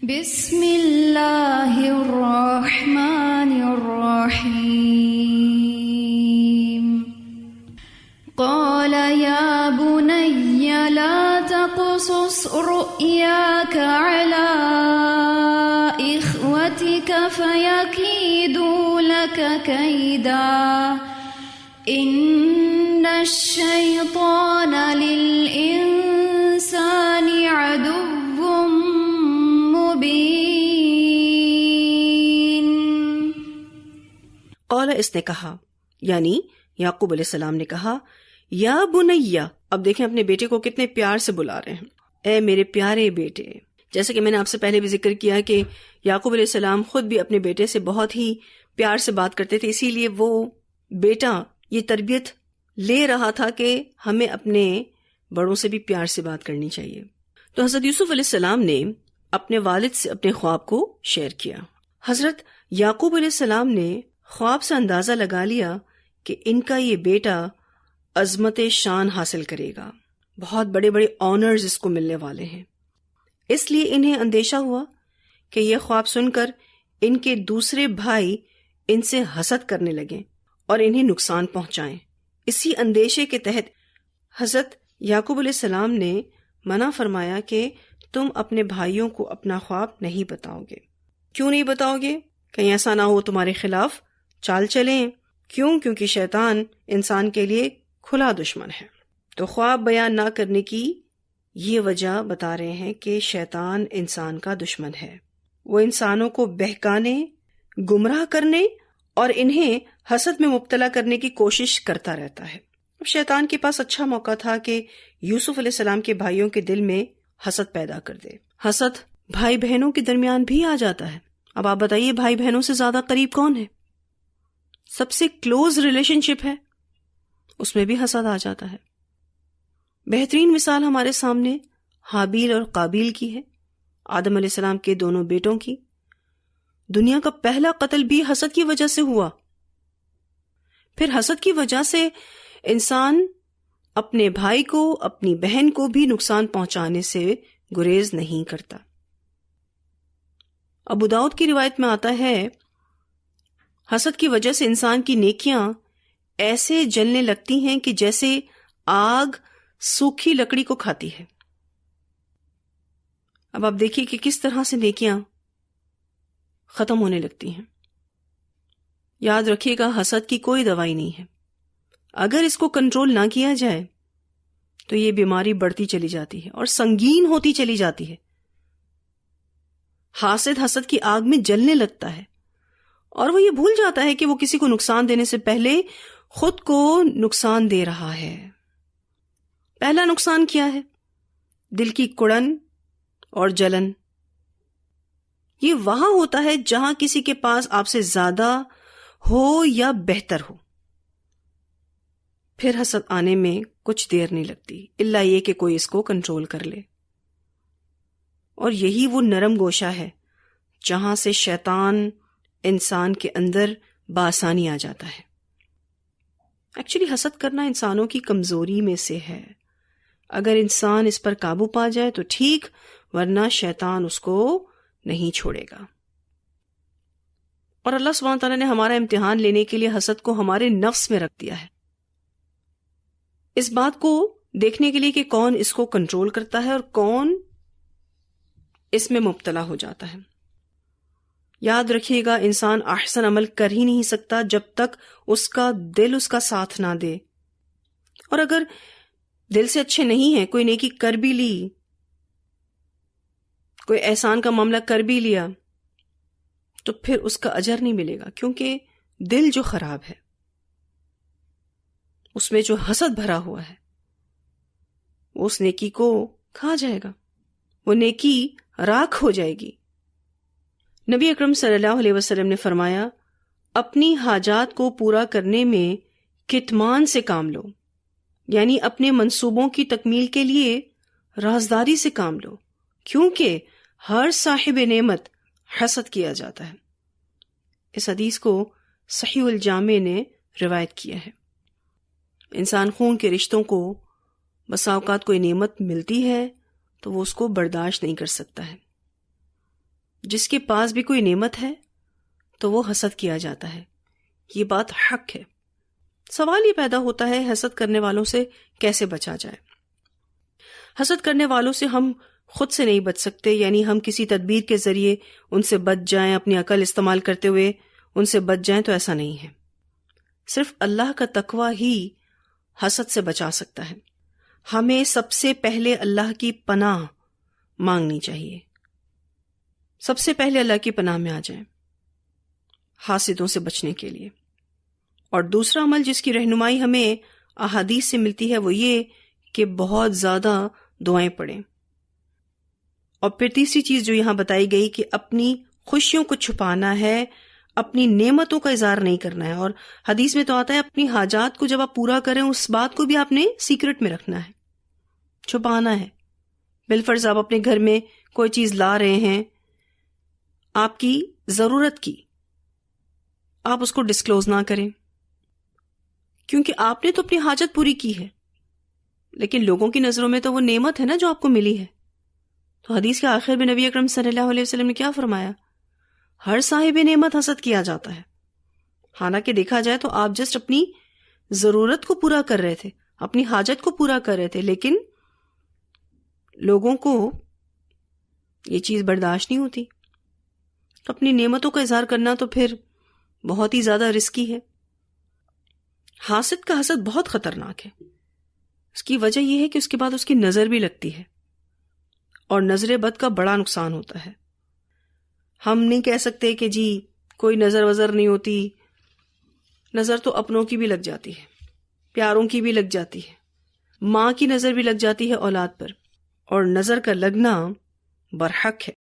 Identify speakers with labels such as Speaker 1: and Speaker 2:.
Speaker 1: بسم اللہ الرحمن الرحیم قال یا بنی لا تقصص رؤیاک علی اخوتک فیکیدوا لک کیدا ان الشیطان للانسان عدو مبین۔
Speaker 2: قال، اس نے کہا، یعنی یعقوب علیہ السلام نے کہا، یا بنیا، اب دیکھیں اپنے بیٹے کو کتنے پیار سے بلا رہے ہیں، اے میرے پیارے بیٹے۔ جیسے کہ میں نے آپ سے پہلے بھی ذکر کیا کہ یعقوب علیہ السلام خود بھی اپنے بیٹے سے بہت ہی پیار سے بات کرتے تھے، اسی لیے وہ بیٹا یہ تربیت لے رہا تھا کہ ہمیں اپنے بڑوں سے بھی پیار سے بات کرنی چاہیے۔ تو حضرت یوسف علیہ السلام نے اپنے والد سے اپنے خواب کو شیئر کیا۔ حضرت یعقوب علیہ السلام نے خواب سے اندازہ لگا لیا کہ ان کا یہ بیٹا عظمت شان حاصل کرے گا، بہت بڑے بڑے آنرز اس کو ملنے والے ہیں۔ اس لیے انہیں اندیشہ ہوا کہ یہ خواب سن کر ان کے دوسرے بھائی ان سے حسد کرنے لگیں اور انہیں نقصان پہنچائیں۔ اسی اندیشے کے تحت حضرت یعقوب علیہ السلام نے منع فرمایا کہ تم اپنے بھائیوں کو اپنا خواب نہیں بتاؤ گے۔ کیوں نہیں بتاؤ گے؟ کہیں ایسا نہ ہو تمہارے خلاف چال چلیں۔ کیوں؟ کیونکہ شیطان انسان کے لیے کھلا دشمن ہے۔ تو خواب بیان نہ کرنے کی یہ وجہ بتا رہے ہیں کہ شیطان انسان کا دشمن ہے، وہ انسانوں کو بہکانے، گمراہ کرنے اور انہیں حسد میں مبتلا کرنے کی کوشش کرتا رہتا ہے۔ شیطان کے پاس اچھا موقع تھا کہ یوسف علیہ السلام کے بھائیوں کے دل میں حسد پیدا کر دے۔ حسد بھائی بہنوں کے درمیان بھی آ جاتا ہے۔ اب آپ بتائیے بھائی بہنوں سے زیادہ قریب کون ہے؟ سب سے کلوز ریلیشن شپ ہے، اس میں بھی حسد آ جاتا ہے۔ بہترین مثال ہمارے سامنے حابیل اور قابیل کی ہے، آدم علیہ السلام کے دونوں بیٹوں کی۔ دنیا کا پہلا قتل بھی حسد کی وجہ سے ہوا۔ پھر حسد کی وجہ سے انسان اپنے بھائی کو، اپنی بہن کو بھی نقصان پہنچانے سے گریز نہیں کرتا۔ ابو داؤد کی روایت میں آتا ہے، حسد کی وجہ سے انسان کی نیکیاں ایسے جلنے لگتی ہیں کہ جیسے آگ سوکھی لکڑی کو کھاتی ہے۔ اب آپ دیکھیے کہ کس طرح سے نیکیاں ختم ہونے لگتی ہیں۔ یاد رکھیے گا، حسد کی کوئی دوائی نہیں ہے۔ اگر اس کو کنٹرول نہ کیا جائے تو یہ بیماری بڑھتی چلی جاتی ہے اور سنگین ہوتی چلی جاتی ہے۔ حاسد حسد کی آگ میں جلنے لگتا ہے اور وہ یہ بھول جاتا ہے کہ وہ کسی کو نقصان دینے سے پہلے خود کو نقصان دے رہا ہے۔ پہلا نقصان کیا ہے؟ دل کی کڑن اور جلن۔ یہ وہاں ہوتا ہے جہاں کسی کے پاس آپ سے زیادہ ہو یا بہتر ہو، پھر حسد آنے میں کچھ دیر نہیں لگتی، الا یہ کہ کوئی اس کو کنٹرول کر لے۔ اور یہی وہ نرم گوشہ ہے جہاں سے شیطان انسان کے اندر بآسانی آ جاتا ہے۔ ایکچولی حسد کرنا انسانوں کی کمزوری میں سے ہے۔ اگر انسان اس پر قابو پا جائے تو ٹھیک، ورنہ شیطان اس کو نہیں چھوڑے گا۔ اور اللہ سبحانہ تعالیٰ نے ہمارا امتحان لینے کے لیے حسد کو ہمارے نفس میں رکھ دیا ہے، اس بات کو دیکھنے کے لیے کہ کون اس کو کنٹرول کرتا ہے اور کون اس میں مبتلا ہو جاتا ہے۔ یاد رکھیے گا، انسان احسن عمل کر ہی نہیں سکتا جب تک اس کا دل اس کا ساتھ نہ دے۔ اور اگر دل سے اچھے نہیں ہیں، کوئی نیکی کر بھی لی، کوئی احسان کا معاملہ کر بھی لیا، تو پھر اس کا اجر نہیں ملے گا، کیونکہ دل جو خراب ہے، اس میں جو حسد بھرا ہوا ہے، وہ اس نیکی کو کھا جائے گا، وہ نیکی راکھ ہو جائے گی۔ نبی اکرم صلی اللہ علیہ وسلم نے فرمایا، اپنی حاجات کو پورا کرنے میں کتمان سے کام لو، یعنی اپنے منصوبوں کی تکمیل کے لیے رازداری سے کام لو، کیونکہ ہر صاحب نعمت حسد کیا جاتا ہے۔ اس حدیث کو صحیح الجامع نے روایت کیا ہے۔ انسان خون کے رشتوں کو بسا اوقات کوئی نعمت ملتی ہے تو وہ اس کو برداشت نہیں کر سکتا ہے، جس کے پاس بھی کوئی نعمت ہے تو وہ حسد کیا جاتا ہے. یہ بات حق ہے. سوال یہ پیدا ہوتا ہے حسد کرنے والوں سے کیسے بچا جائے. حسد کرنے والوں سے ہم خود سے نہیں بچ سکتے، یعنی ہم کسی تدبیر کے ذریعے ان سے بچ جائیں، اپنی عقل استعمال کرتے ہوئے ان سے بچ جائیں، تو ایسا نہیں ہے. صرف اللہ کا تقوی ہی حسد سے بچا سکتا ہے. ہمیں سب سے پہلے اللہ کی پناہ مانگنی چاہیے. سب سے پہلے اللہ کی پناہ میں آ جائیں حاسدوں سے بچنے کے لیے. اور دوسرا عمل جس کی رہنمائی ہمیں احادیث سے ملتی ہے وہ یہ کہ بہت زیادہ دعائیں پڑھیں. اور پھر تیسری چیز جو یہاں بتائی گئی کہ اپنی خوشیوں کو چھپانا ہے، اپنی نعمتوں کا اظہار نہیں کرنا ہے. اور حدیث میں تو آتا ہے اپنی حاجات کو جب آپ پورا کریں اس بات کو بھی آپ نے سیکرٹ میں رکھنا ہے، چھپانا ہے. بالفرض آپ اپنے گھر میں کوئی چیز لا رہے ہیں آپ کی ضرورت کی، آپ اس کو ڈسکلوز نہ کریں، کیونکہ آپ نے تو اپنی حاجت پوری کی ہے، لیکن لوگوں کی نظروں میں تو وہ نعمت ہے نا جو آپ کو ملی ہے. تو حدیث کے آخر میں نبی اکرم صلی اللہ علیہ وسلم نے کیا فرمایا؟ ہر صاحب نعمت حسد کیا جاتا ہے. حالانکہ دیکھا جائے تو آپ جسٹ اپنی ضرورت کو پورا کر رہے تھے، اپنی حاجت کو پورا کر رہے تھے، لیکن لوگوں کو یہ چیز برداشت نہیں ہوتی. اپنی نعمتوں کا اظہار کرنا تو پھر بہت ہی زیادہ رسکی ہے. حاسد کا حسد بہت خطرناک ہے. اس کی وجہ یہ ہے کہ اس کے بعد اس کی نظر بھی لگتی ہے، اور نظر بد کا بڑا نقصان ہوتا ہے. ہم نہیں کہہ سکتے کہ جی کوئی نظر وزر نہیں ہوتی. نظر تو اپنوں کی بھی لگ جاتی ہے، پیاروں کی بھی لگ جاتی ہے، ماں کی نظر بھی لگ جاتی ہے اولاد پر، اور نظر کا لگنا برحق ہے.